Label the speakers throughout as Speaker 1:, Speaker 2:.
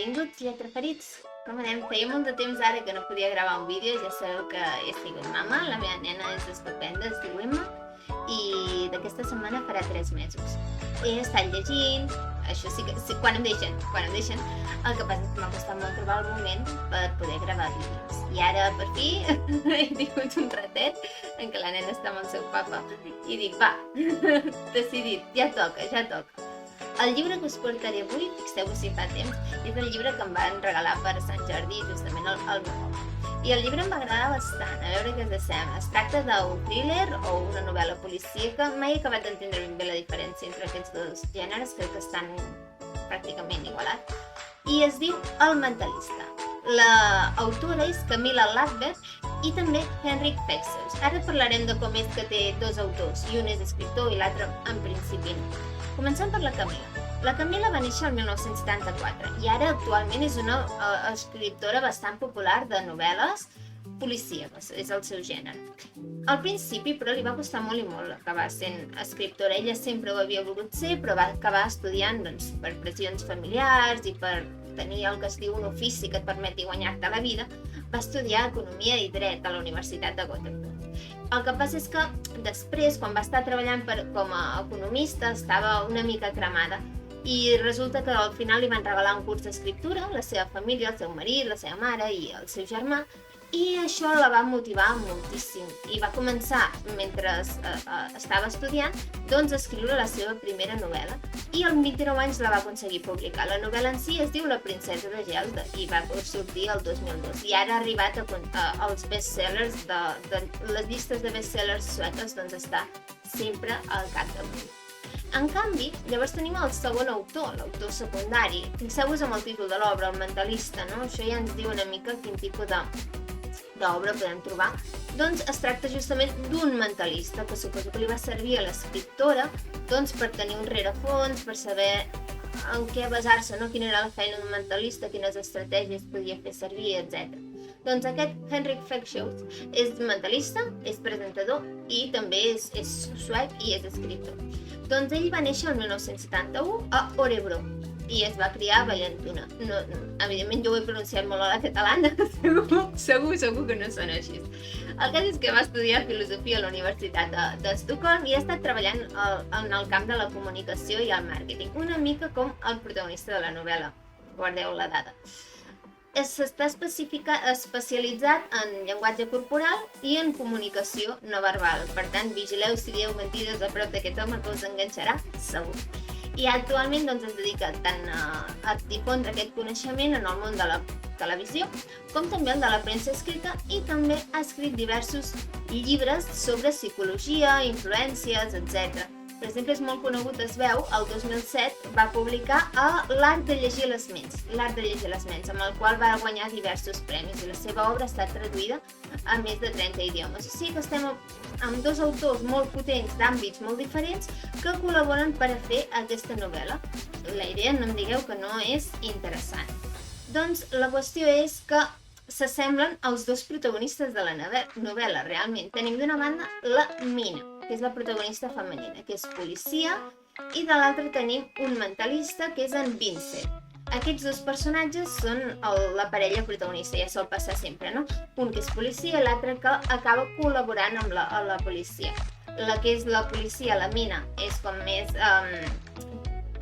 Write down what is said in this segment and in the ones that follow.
Speaker 1: Benvinguts lletraferits. Com anem? Feia molt de temps ara que no podia gravar un vídeo, ja sabeu que he sigut mama, la meva nena és estupenda, es diu Emma, i d'aquesta setmana farà 3 mesos. He estat llegint, això sí que, quan em deixen, el que passa és que m'ha costat molt trobar el moment per poder gravar vídeos. I ara, per fi, he tingut un ratet en què la nena està amb el seu papa i dic, va, decidit, ja toca. El llibre que us portaré avui, fixeu-vos si fa temps, és el llibre que em van regalar per Sant Jordi, justament el meu. I el llibre em va agradar bastant, a veure què us sembla. Es tracta d'un thriller o una novel·la policíaca. Mai he acabat d'entendre ben bé la diferència entre aquests dos gèneres, crec que estan pràcticament igualats. I es diu El mentalista. L'autora és Camilla Lackberg i també Henrik Fexeus. Ara parlarem de com és que té dos autors, i un és escriptor i l'altre en principi no. Comencem per la Camilla. La Camilla va néixer el 1974 i ara actualment és una escriptora bastant popular de novel·les policíaques, és el seu gènere. Al principi, però, li va costar molt i molt acabar sent escriptora. Ella sempre ho havia volgut ser, però va acabar estudiant per pressions familiars i per tenir el que es diu un ofici que et permeti guanyar-te la vida, va estudiar Economia i Dret a la Universitat de Göteborg. El que passa és que després, quan va estar treballant com a economista, estava una mica cremada i resulta que al final li van regalar un curs d'escriptura, la seva família, el seu marit, la seva mare i el seu germà, i això la va motivar moltíssim i va començar, mentre estava estudiant, doncs a escriure la seva primera novel·la i amb 29 anys la va aconseguir publicar. La novel·la en si es diu La princesa de gel i va sortir el 2002 i ara ha arribat als bestsellers de les llistes de bestsellers sueques, doncs està sempre al capdamunt. En canvi, llavors tenim el segon autor, l'autor secundari. Fixeu-vos amb el títol de l'obra, El mentalista, no? Això ja ens diu una mica quin tipus d'obra podem trobar. Doncs es tracta justament d'un mentalista, que suposo que li va servir a l'escriptora per tenir un rerefons, per saber en què basar-se, quina era la feina d'un mentalista, quines estratègies podia fer servir, etc. Doncs aquest Henrik Fexeus és mentalista, és presentador i també és suec i és escriptor. Doncs ell va néixer el 1971 a Örebro i es va criar a Vallentuna. Evidentment jo ho he pronunciat molt a la catalana, segur que no sona així. El cas és que va estudiar filosofia a la Universitat d'Estocolm i ha estat treballant en el camp de la comunicació i el màrqueting, una mica com el protagonista de la novel·la, guardeu la dada. Està especialitzat en llenguatge corporal i en comunicació no verbal. Per tant, vigileu si dieu mentides a prop d'aquest home que us enganxarà, segur. I actualment es dedica tant a difondre aquest coneixement en el món de la televisió com també el de la premsa escrita i també ha escrit diversos llibres sobre psicologia, influències, etc. Per exemple, és molt conegut, es veu, el 2007 va publicar L'art de llegir les ments, amb el qual va guanyar diversos premis i la seva obra ha estat traduïda a més de 30 idiomes. O sigui que estem amb dos autors molt potents d'àmbits molt diferents que col·laboren per a fer aquesta novel·la. La idea, no em digueu que no és interessant. Doncs la qüestió és que s'assemblen els dos protagonistes de la novel·la, realment. Tenim d'una banda la Mina, que és la protagonista femenina, que és policia, i de l'altra tenim un mentalista, que és en Vincent. Aquests dos personatges són la parella protagonista, ja sol passar sempre, no? Un que és policia i l'altre que acaba col·laborant amb la policia. La que és la policia, la Mina, és com més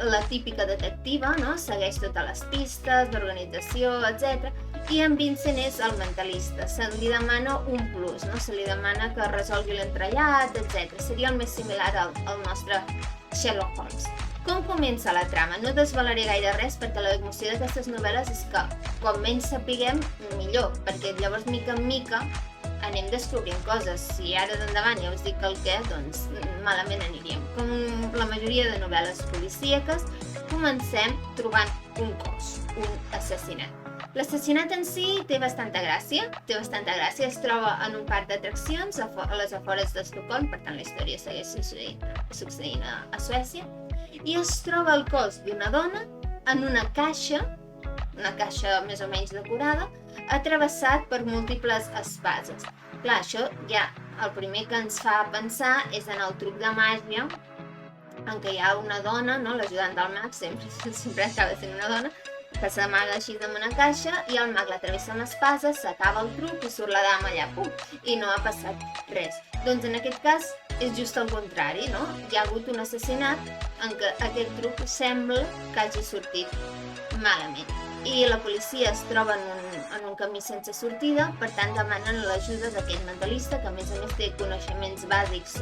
Speaker 1: la típica detectiva, no? Segueix totes les pistes d'organització, etc. I en Vincent és el mentalista, se li demana un plus, no? Se li demana que resolgui l'entrellat, etc. Seria el més similar al nostre Sherlock Holmes. Com comença la trama? No desvelaré gaire res perquè l'emoció d'aquestes novel·les és que com menys sapiguem, millor, perquè llavors mica en mica anem descobrint coses. Si ara d'endavant ja us dic el què, doncs malament aniríem. Com la majoria de novel·les policíaques, comencem trobant un cos, un assassinat. L'assassinat en si té bastanta gràcia, es troba en un parc d'atraccions a les afores d'Estocolm, per tant la història segueix succeint a Suècia, i es troba el cos d'una dona en una caixa més o menys decorada, atravessat per múltiples espases. Clar, això ja el primer que ens fa pensar és en el truc de màgia en què hi ha una dona, no? L'ajudant del mag sempre acaba sent una dona, que s'amaga així en una caixa i el mag la travessa amb espasa, s'acaba el truc i surt la dama allà, pum, i no ha passat res. Doncs en aquest cas és just el contrari, no? Hi ha hagut un assassinat en què aquest truc sembla que hagi sortit malament. I la policia es troba en un camí sense sortida, per tant demanen l'ajuda d'aquest mentalista, que a més té coneixements bàsics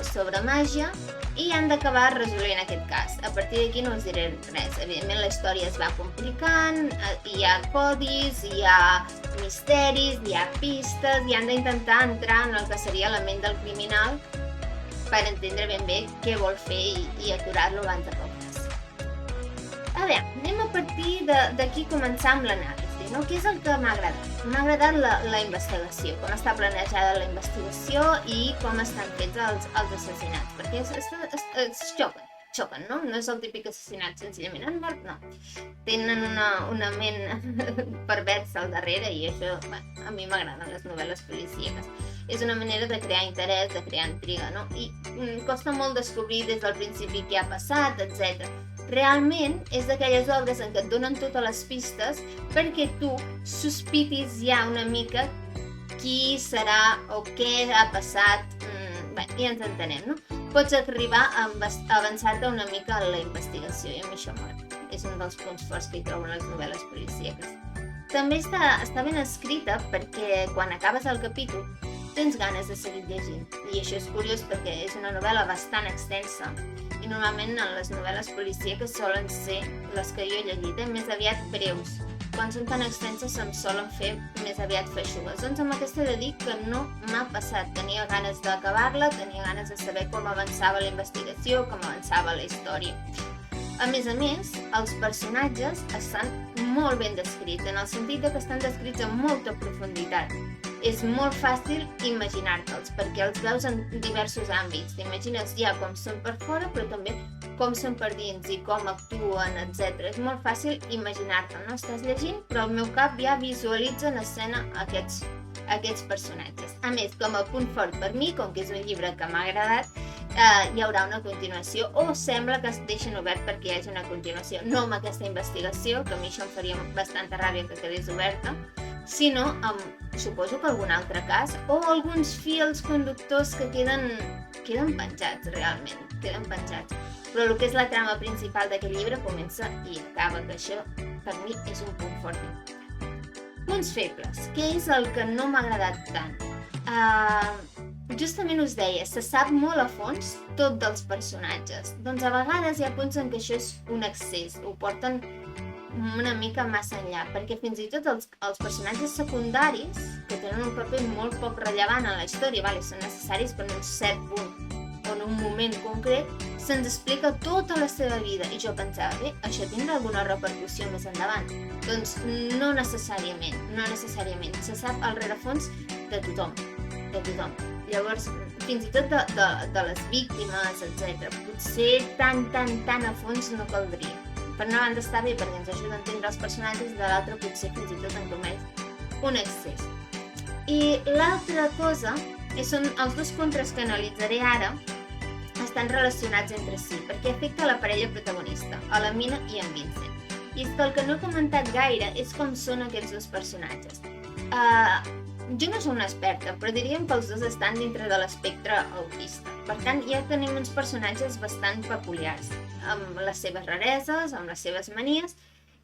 Speaker 1: sobre màgia, i han d'acabar resolent aquest cas. A partir d'aquí no us diré res. Evidentment la història es va complicant, hi ha codis, hi ha misteris, hi ha pistes, i han d'intentar entrar en el que seria la ment del criminal per entendre ben bé què vol fer i aturar-lo abans de que ho faci. A veure, anem a partir d'aquí començar amb l'anàlisi, no? Què és el que m'ha agradat? M'ha agradat la investigació, com està planejada la investigació i com estan fets els assassinats, perquè es xoquen, no? No és el típic assassinat senzillament han mort, no. Tenen una ment perversa al darrere i això, a mi m'agraden les novel·les policíaques. És una manera de crear interès, de crear intriga, no? I costa molt descobrir des del principi què ha passat, etc. Realment és d'aquelles obres en què et donen totes les pistes perquè tu sospitis ja una mica qui serà o què ha passat, ja ens entenem, no? Pots arribar a avançar-te una mica en la investigació i a mi això mola. És un dels punts forts que hi trobo en les novel·les policíaques. També està ben escrita perquè quan acabes el capítol tens ganes de seguir llegint. I això és curiós perquè és una novel·la bastant extensa i normalment en les novel·les policíaques solen ser, les que jo he llegit, més aviat breus. Quan són tan extenses se'm solen fer més aviat feixugues. Doncs amb aquesta he de dir que no m'ha passat. Tenia ganes d'acabar-la, tenia ganes de saber com avançava la investigació, com avançava la història. A més, els personatges estan molt ben descrits, en el sentit que estan descrits amb molta profunditat. És molt fàcil imaginar-te'ls, perquè els veus en diversos àmbits. T'imagines ja com són per fora, però també com són per dins i com actuen, etc. És molt fàcil imaginar-te'l, no? Estàs llegint, però el meu cap ja visualitza en escena aquests personatges. A més, com a punt fort per mi, com que és un llibre que m'ha agradat, hi haurà una continuació, o sembla que es deixen obert perquè hi hagi una continuació, no amb aquesta investigació, que a mi això em faria bastanta ràbia que quedés oberta, sinó amb, suposo que algun altre cas, o alguns fils conductors que queden penjats realment, queden penjats. Però el que és la trama principal d'aquest llibre comença i acaba, que això per mi és un punt fort. Punts febles. Què és el que no m'ha agradat tant? Justament us deia, se sap molt a fons tot dels personatges. Doncs a vegades hi ha punts en què això és un excés, ho porten una mica massa enllà, perquè fins i tot els personatges secundaris, que tenen un paper molt poc rellevant en la història, són necessaris per un cert punt o en un moment concret, se'ns explica tota la seva vida. I jo pensava, bé, això tindrà alguna repercussió més endavant? Doncs no necessàriament, se sap el rerefons de tothom. Llavors, fins i tot de les víctimes, etc. Potser tan a fons no caldria. Per una banda està bé perquè ens ajuda a entendre els personatges, de l'altra potser fins i tot en comet un excés. I l'altra cosa són els dos contres que analitzaré ara, estan relacionats entre si, perquè afecta la parella protagonista, a la Mina i en Vincent. I és que el que no he comentat gaire és com són aquests dos personatges. Jo no soc una experta, però diríem que els dos estan dintre de l'espectre autista. Per tant, ja tenim uns personatges bastant peculiars, amb les seves rareses, amb les seves manies,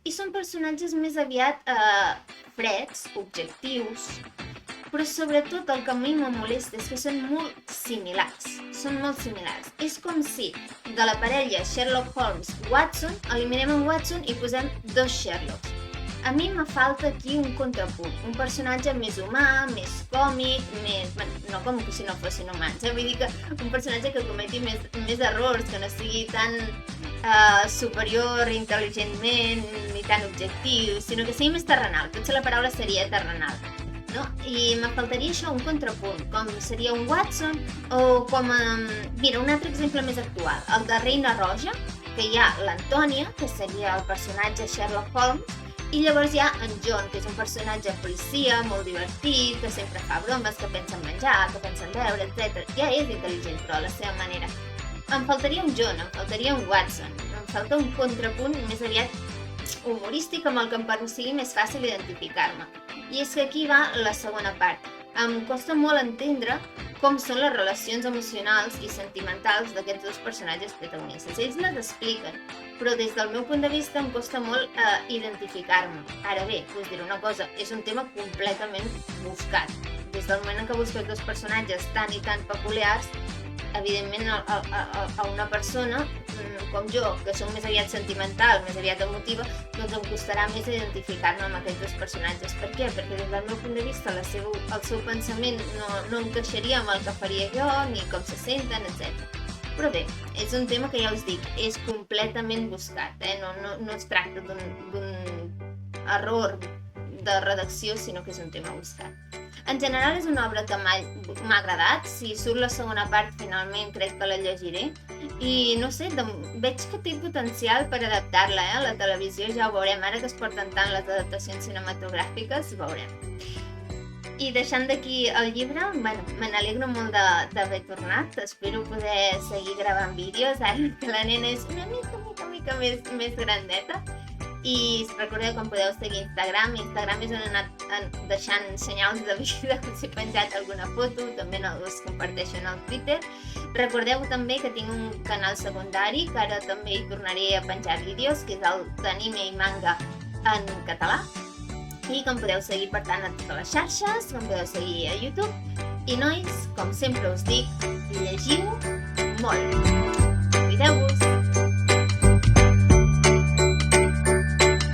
Speaker 1: i són personatges més aviat freds, objectius, però sobretot el que a mi me molesta és que són molt similars. És com si de la parella Sherlock Holmes-Watson eliminem en Watson i posem dos Sherlocks. A mi me falta aquí un contrapunt, un personatge més humà, més còmic, no com si no fossin humans, vull dir que un personatge que cometi més errors, que no sigui tan superior intel·ligentment ni tan objectiu, sinó que sigui més terrenal, potser la paraula seria terrenal. No? I me faltaria això, un contrapunt, com seria un Watson o com, mira, un altre exemple més actual, el de Reina Roja, que hi ha l'Antònia, que seria el personatge Sherlock Holmes, i llavors hi ha en John, que és un personatge policia, molt divertit, que sempre fa bromes, que pensa en menjar, que pensa en beure, etc. Ja és intel·ligent, però a la seva manera. Em faltaria un John, em faltaria un Watson, em falta un contrapunt més aviat humorístic amb el que em sigui més fàcil identificar-me. I és que aquí va la segona part. Em costa molt entendre com són les relacions emocionals i sentimentals d'aquests dos personatges protagonistes. Ells les expliquen, però des del meu punt de vista em costa molt identificar-me. Ara bé, us diré una cosa, és un tema completament buscat. Des del moment en què busques dos personatges tan i tan peculiars, evidentment a una persona com jo, que som més aviat sentimental, més aviat emotiva, doncs em costarà més identificar-me amb aquests dos personatges. Per què? Perquè des del meu punt de vista el seu pensament no encaixaria amb el que faria jo, ni com se senten, etc. Però bé, és un tema que ja us dic, és completament buscat, no es tracta d'un error de redacció, sinó que és un tema buscat. En general és una obra que m'ha agradat, si surt la segona part finalment crec que la llegiré i no sé, veig que té potencial per adaptar-la a la televisió, ja ho veurem, ara que es porten tant les adaptacions cinematogràfiques, veurem. I deixant d'aquí el llibre, me n'alegro molt d'haver tornat, espero poder seguir gravant vídeos, ara que la nena és una mica més grandeta. I recordeu que em podeu seguir a Instagram. Instagram és on he anat deixant senyals de vida, us he penjat alguna foto, també us comparteixo en el Twitter. Recordeu també que tinc un canal secundari, que ara també hi tornaré a penjar vídeos, que és el d'anime i manga en català, i que em podeu seguir per tant a totes les xarxes, que em podeu seguir a YouTube. I nois, com sempre us dic, llegiu molt. Cuideu-vos!